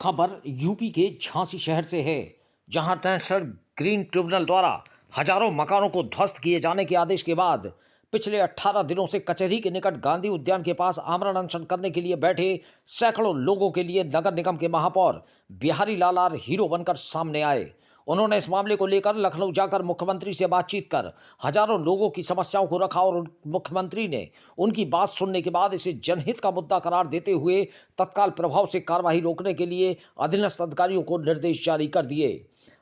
खबर यूपी के झांसी शहर से है, जहां नेशनल ग्रीन ट्रिब्यूनल द्वारा हजारों मकानों को ध्वस्त किए जाने के आदेश के बाद पिछले 18 दिनों से कचहरी के निकट गांधी उद्यान के पास आमरण अनशन करने के लिए बैठे सैकड़ों लोगों के लिए नगर निगम के महापौर बिहारी लाल आर हीरो बनकर सामने आए। उन्होंने इस मामले को लेकर लखनऊ जाकर मुख्यमंत्री से बातचीत कर हजारों लोगों की समस्याओं को रखा और मुख्यमंत्री ने उनकी बात सुनने के बाद इसे जनहित का मुद्दा करार देते हुए तत्काल प्रभाव से कार्रवाई रोकने के लिए अधीनस्थ अधिकारियों को निर्देश जारी कर दिए।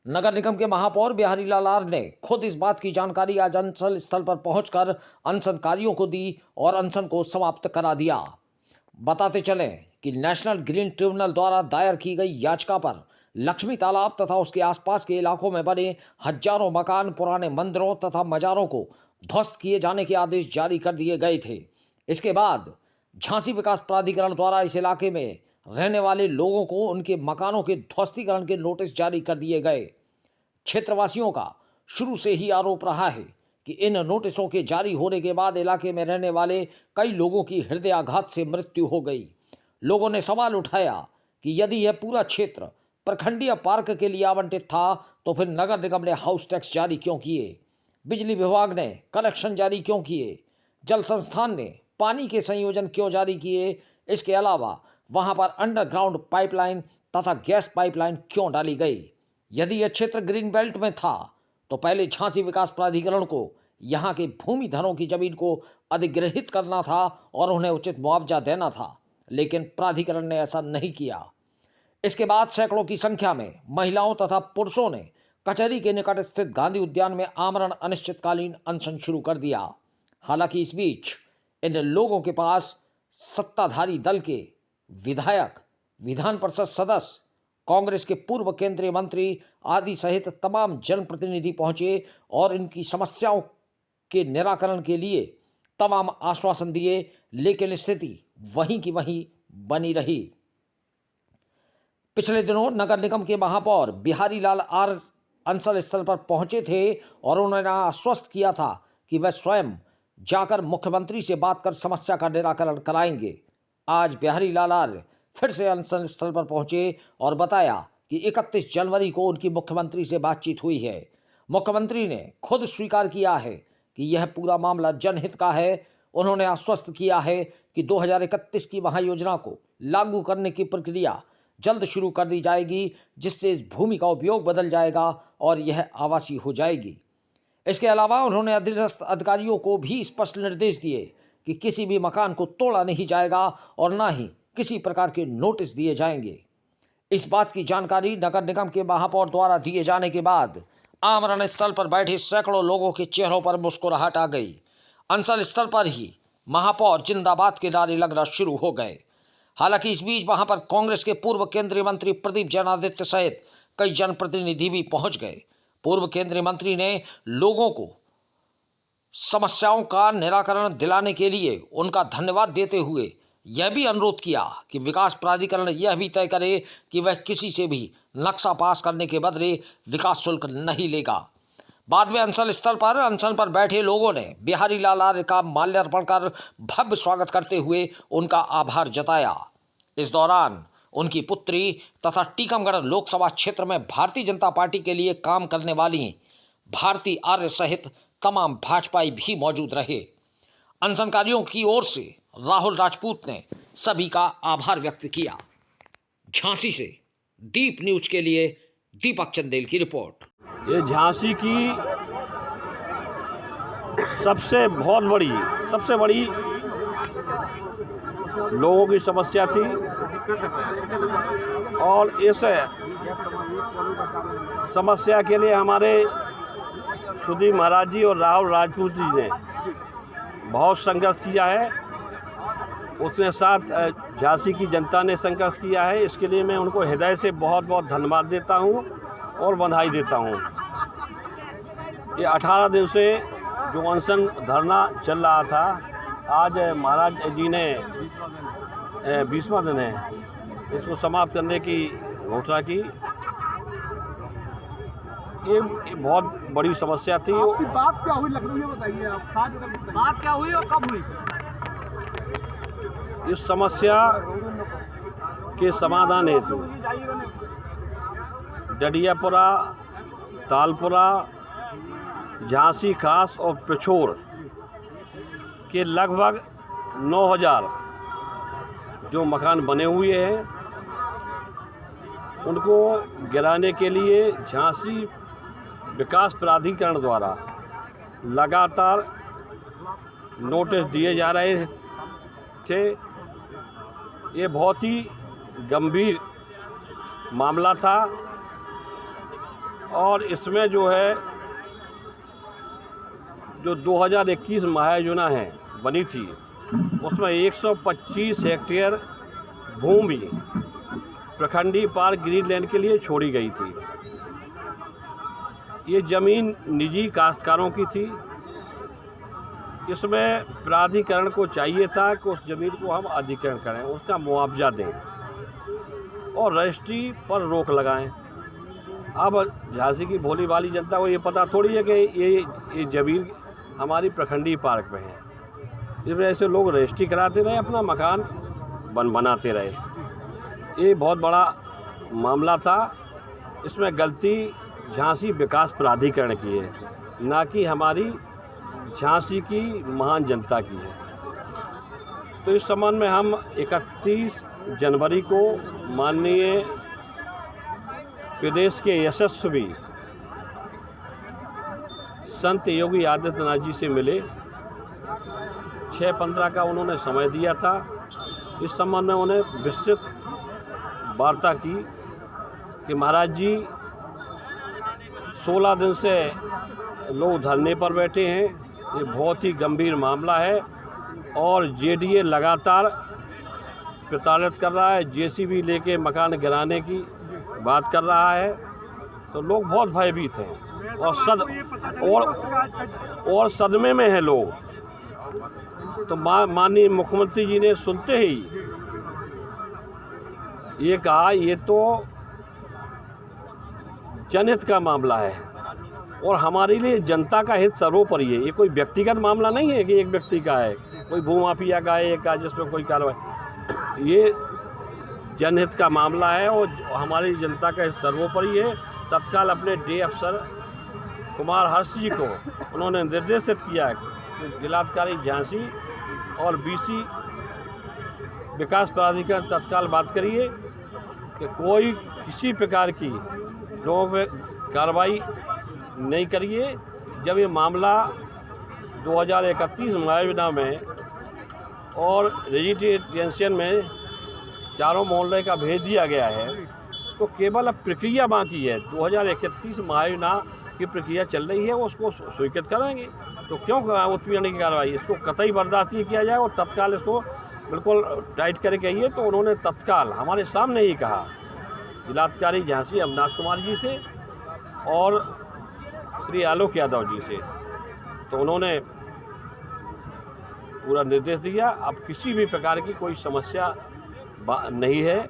नगर निगम के महापौर बिहारी लाल आर ने खुद इस बात की जानकारी आज अनशन स्थल पर पहुंचकर अनशनकारियों को दी और अनशन को समाप्त करा दिया। बताते चलें कि नेशनल ग्रीन ट्रिब्यूनल द्वारा दायर की गई याचिका पर लक्ष्मी तालाब तथा उसके आसपास के इलाकों में बने हजारों मकान, पुराने मंदिरों तथा मजारों को ध्वस्त किए जाने के आदेश जारी कर दिए गए थे। इसके बाद झांसी विकास प्राधिकरण द्वारा इस इलाके में रहने वाले लोगों को उनके मकानों के ध्वस्तीकरण के नोटिस जारी कर दिए गए। क्षेत्रवासियों का शुरू से ही आरोप रहा है कि इन नोटिसों के जारी होने के बाद इलाके में रहने वाले कई लोगों की हृदयाघात से मृत्यु हो गई। लोगों ने सवाल उठाया कि यदि यह पूरा क्षेत्र प्रखंडीय पार्क के लिए आवंटित था तो फिर नगर निगम ने हाउस टैक्स जारी क्यों किए, बिजली विभाग ने कनेक्शन जारी क्यों किए, जल संस्थान ने पानी के संयोजन क्यों जारी किए, इसके अलावा वहां पर अंडरग्राउंड पाइपलाइन तथा गैस पाइपलाइन क्यों डाली गई। यदि यह क्षेत्र ग्रीन बेल्ट में था तो पहले झांसी विकास प्राधिकरण को यहाँ के भूमिधरों की जमीन को अधिग्रहित करना था और उन्हें उचित मुआवजा देना था, लेकिन प्राधिकरण ने ऐसा नहीं किया। इसके बाद सैकड़ों की संख्या में महिलाओं तथा पुरुषों ने कचहरी के निकट स्थित गांधी उद्यान में आमरण अनिश्चितकालीन अनशन शुरू कर दिया। हालांकि इस बीच इन लोगों के पास सत्ताधारी दल के विधायक, विधान परिषद सदस्य, कांग्रेस के पूर्व केंद्रीय मंत्री आदि सहित तमाम जनप्रतिनिधि पहुंचे और इनकी समस्याओं के निराकरण के लिए तमाम आश्वासन दिए, लेकिन स्थिति वहीं की वहीं बनी रही। पिछले दिनों नगर निगम के महापौर बिहारी लाल आर अनशन स्थल पर पहुंचे थे और उन्होंने आश्वस्त किया था कि वह स्वयं जाकर मुख्यमंत्री से बात कर समस्या का निराकरण कराएंगे। आज बिहारी लाल आर फिर से अनशन स्थल पर पहुंचे और बताया कि 31 जनवरी को उनकी मुख्यमंत्री से बातचीत हुई है। मुख्यमंत्री ने खुद स्वीकार किया है कि यह पूरा मामला जनहित का है। उन्होंने आश्वस्त किया है कि 2031 की महायोजना को लागू करने की प्रक्रिया जल्द शुरू कर दी जाएगी, जिससे इस भूमि का उपयोग बदल जाएगा और यह आवासीय हो जाएगी। इसके अलावा उन्होंने अधीनस्थ अधिकारियों को भी स्पष्ट निर्देश दिए कि किसी भी मकान को तोड़ा नहीं जाएगा और न ही किसी प्रकार के नोटिस दिए जाएंगे। इस बात की जानकारी नगर निगम के महापौर द्वारा दिए जाने के बाद आमरण स्थल पर बैठे सैकड़ों लोगों के चेहरों पर मुस्कुराहट आ गई। अनशन स्थल पर ही महापौर जिंदाबाद के नारे लगना शुरू हो गए। हालांकि इस बीच वहां पर कांग्रेस के पूर्व केंद्रीय मंत्री प्रदीप जैनादित्य सहित कई जनप्रतिनिधि भी पहुंच गए। पूर्व केंद्रीय मंत्री ने लोगों को समस्याओं का निराकरण दिलाने के लिए उनका धन्यवाद देते हुए यह भी अनुरोध किया कि विकास प्राधिकरण यह भी तय करे कि वह किसी से भी नक्शा पास करने के बदले विकास शुल्क नहीं लेगा। बाद में अनशन पर बैठे लोगों ने बिहारी लाल आर्य का माल्यार्पण कर भव्य स्वागत करते हुए उनका आभार जताया। इस दौरान उनकी पुत्री तथा टीकमगढ़ लोकसभा क्षेत्र में भारतीय जनता पार्टी के लिए काम करने वाली भारती आर्य सहित तमाम भाजपाई भी मौजूद रहे। अनशनकारियों की ओर से राहुल राजपूत ने सभी का आभार व्यक्त किया। झांसी से दीप न्यूज के लिए दीपक चंदेल की रिपोर्ट। ये झांसी की सबसे बड़ी लोगों की समस्या थी और इस समस्या के लिए हमारे सुधीर महाराज जी और राहुल राजपूत जी ने बहुत संघर्ष किया है। उसके साथ झांसी की जनता ने संघर्ष किया है। इसके लिए मैं उनको हृदय से बहुत बहुत धन्यवाद देता हूं और बधाई देता हूं। ये 18 दिन से जो अनशन धरना चल रहा था, आज महाराज जी ने 20वां दिन है, इसको समाप्त करने की घोषणा की। ये बहुत बड़ी समस्या थी। आपकी बात क्या हुई लखनऊ में, बताइए आप। बात क्या हुई और कब हुई? इस समस्या के समाधान हेतु डडियापुरा, तालपुरा, झांसी खास और पिछोर के लगभग 9000 जो मकान बने हुए हैं उनको गिराने के लिए झांसी विकास प्राधिकरण द्वारा लगातार नोटिस दिए जा रहे थे। ये बहुत ही गंभीर मामला था और इसमें जो है जो 2021 महायोजना है बनी थी उसमें 125 हेक्टेयर भूमि प्रखंडी पार्क ग्रीनलैंड के लिए छोड़ी गई थी। ये ज़मीन निजी काश्तकारों की थी। इसमें प्राधिकरण को चाहिए था कि उस ज़मीन को हम अधिग्रहण करें, उसका मुआवजा दें और रजिस्ट्री पर रोक लगाएं। अब झांसी की भोली भाली जनता को ये पता थोड़ी है कि ये ज़मीन हमारी प्रखंडी पार्क में है। इस वजह से लोग रजिस्ट्री कराते रहे, अपना मकान बनाते रहे। ये बहुत बड़ा मामला था। इसमें गलती झांसी विकास प्राधिकरण की है, ना कि हमारी झांसी की महान जनता की है। तो इस संबंध में हम 31 जनवरी को माननीय प्रदेश के यशस्वी संत योगी आदित्यनाथ जी से मिले। 6-15 का उन्होंने समय दिया था। इस संबंध में उन्हें विस्तृत वार्ता की कि महाराज जी 16 दिन से लोग धरने पर बैठे हैं, ये बहुत ही गंभीर मामला है और जेडीए लगातार प्रताड़ित कर रहा है, जेसीबी लेके मकान गिराने की बात कर रहा है। तो लोग बहुत भयभीत हैं और सदमे में हैं लोग। तो माननीय मुख्यमंत्री जी ने सुनते ही ये कहा ये तो जनहित का मामला है और हमारे लिए जनता का हित सर्वोपरि है। ये कोई व्यक्तिगत मामला नहीं है कि एक व्यक्ति का है, कोई भूमाफिया का है, एक का जिसमें कोई कार्रवाई। ये जनहित का मामला है और हमारी जनता का हित सर्वोपरि है। तत्काल अपने डी अफसर कुमार हर्ष जी को उन्होंने निर्देशित किया कि जिलाधिकारी झांसी और बीसी विकास प्राधिकरण तत्काल बात करिए कि कोई किसी प्रकार की लोगों पे कार्रवाई नहीं करिए। जब ये मामला 2031 महायोजना में और रजिस्ट्रेशन में चारों मोहल्ले का भेज दिया गया है तो केवल अब प्रक्रिया बाकी है। 2031 महायोजना की प्रक्रिया चल रही है, वो उसको स्वीकृत कराएंगे। तो क्यों उत्पीड़न की कार्रवाई, इसको कतई बर्दाश्त नहीं किया जाए और तत्काल इसको बिल्कुल टाइट करके आइए। तो उन्होंने तत्काल हमारे सामने ही कहा जिलाधिकारी झांसी अविनाश कुमार जी से और श्री आलोक यादव जी से। तो उन्होंने पूरा निर्देश दिया, अब किसी भी प्रकार की कोई समस्या नहीं है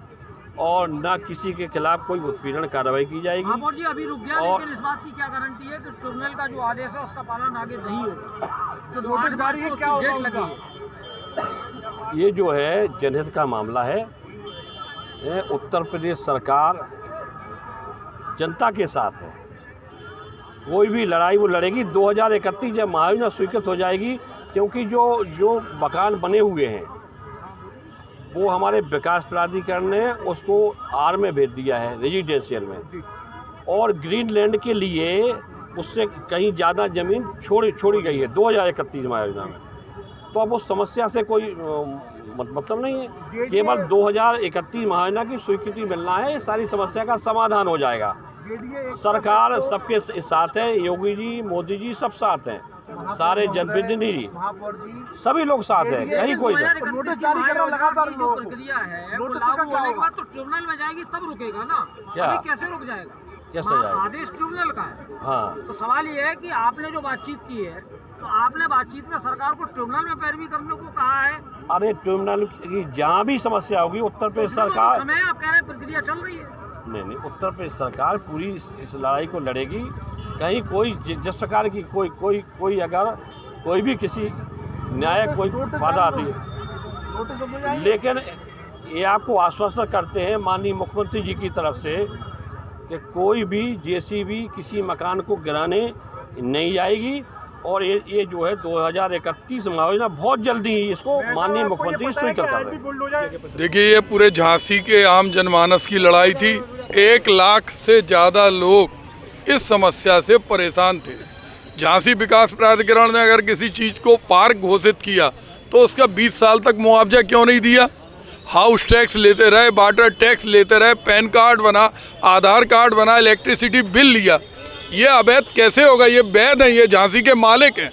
और ना किसी के खिलाफ कोई उत्पीड़न कार्रवाई की जाएगी। महापौर जी अभी रुक गया, लेकिन इस बात की क्या गारंटी है कि ट्रिब्यूनल का जो आदेश है उसका पालन आगे नहीं होगा? जो नोटिस जारी है क्या डेट लगी? ये जो है जनहित का मामला है। उत्तर प्रदेश सरकार जनता के साथ है, कोई भी लड़ाई वो लड़ेगी। 2031 जब महायोजना स्वीकृत हो जाएगी, क्योंकि जो मकान बने हुए हैं वो हमारे विकास प्राधिकरण ने उसको आर में भेज दिया है रेजिडेंशियल में, और ग्रीनलैंड के लिए उससे कहीं ज़्यादा ज़मीन छोड़ी गई है 2031 महायोजना में। तो अब उस समस्या से कोई मतलब नहीं है, केवल 2031 महायोजना की स्वीकृति मिलना है, सारी समस्या का समाधान हो जाएगा। सरकार सबके साथ है, योगी जी, मोदी जी सब साथ हैं, सारे जनप्रतिनिधि सभी लोग साथ हैं, कहीं कोई नोटिस जारी कर रहा लगातार प्रक्रिया है, वो लागू होने के बाद तो ट्रिब्यूनल में जाएगी तब रुकेगा ना। क्या कैसे रुक जाएगा? कैसे जाएगा? आदेश ट्रिब्यूनल का है। हाँ, तो सवाल ये है कि आपने जो बातचीत की है, तो आपने बातचीत में सरकार को ट्रिब्यूनल में पैरवी करने को कहा है। अरे ट्रिब्यूनल की जहाँ भी समस्या होगी उत्तर प्रदेश सरकार, समय आप कह रहे हैं प्रक्रिया चल रही है। नहीं, उत्तर प्रदेश सरकार पूरी इस लड़ाई को लड़ेगी। कहीं कोई जिस प्रकार की कोई अगर कोई भी किसी न्याय कोई बाधा आती है, लेकिन ये आपको आश्वस्त करते हैं माननीय मुख्यमंत्री जी की तरफ से कि कोई भी जेसीबी किसी मकान को गिराने नहीं जाएगी और ये जो है 2031 मुआवजा बहुत जल्दी इसको माननीय मुख्यमंत्री स्वीकार कर रहे हैं। देखिए, ये पूरे झांसी के आम जनमानस की लड़ाई थी। 1 लाख से ज़्यादा लोग इस समस्या से परेशान थे। झांसी विकास प्राधिकरण ने अगर किसी चीज़ को पार्क घोषित किया तो उसका 20 साल तक मुआवजा क्यों नहीं दिया? हाउस टैक्स लेते रहे, वाटर टैक्स लेते रहे, पैन कार्ड बना, आधार कार्ड बना, इलेक्ट्रिसिटी बिल लिया। ये अवैध कैसे होगा? ये वैध हैं, ये झांसी के मालिक हैं।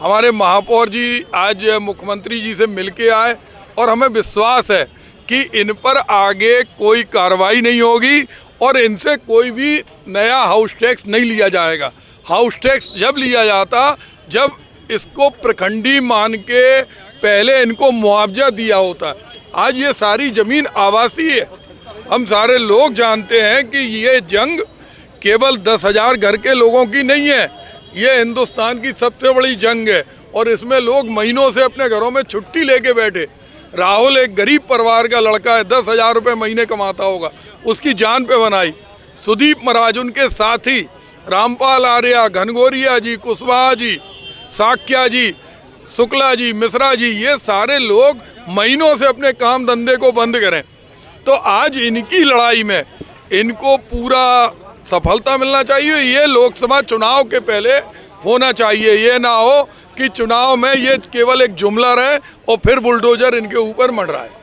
हमारे महापौर जी आज मुख्यमंत्री जी से मिल के आए और हमें विश्वास है कि इन पर आगे कोई कार्रवाई नहीं होगी और इनसे कोई भी नया हाउस टैक्स नहीं लिया जाएगा। हाउस टैक्स जब लिया जाता जब इसको प्रखंडी मान के पहले इनको मुआवजा दिया होता। आज ये सारी ज़मीन आवासीय है। हम सारे लोग जानते हैं कि ये जंग केवल 10,000 घर के लोगों की नहीं है, ये हिंदुस्तान की सबसे बड़ी जंग है और इसमें लोग महीनों से अपने घरों में छुट्टी लेके बैठे। राहुल एक गरीब परिवार का लड़का है, 10,000 रुपये महीने कमाता होगा, उसकी जान पे बनाई। सुदीप महाराज, उनके साथी रामपाल आर्या, घनघोरिया जी, कुशवाहा जी, साक्या जी, शुक्ला जी, मिश्रा जी, ये सारे लोग महीनों से अपने काम धंधे को बंद करें। तो आज इनकी लड़ाई में इनको पूरा सफलता मिलना चाहिए। ये लोकसभा चुनाव के पहले होना चाहिए। ये ना हो कि चुनाव में ये केवल एक जुमला रहे और फिर बुलडोजर इनके ऊपर मंड रहा है।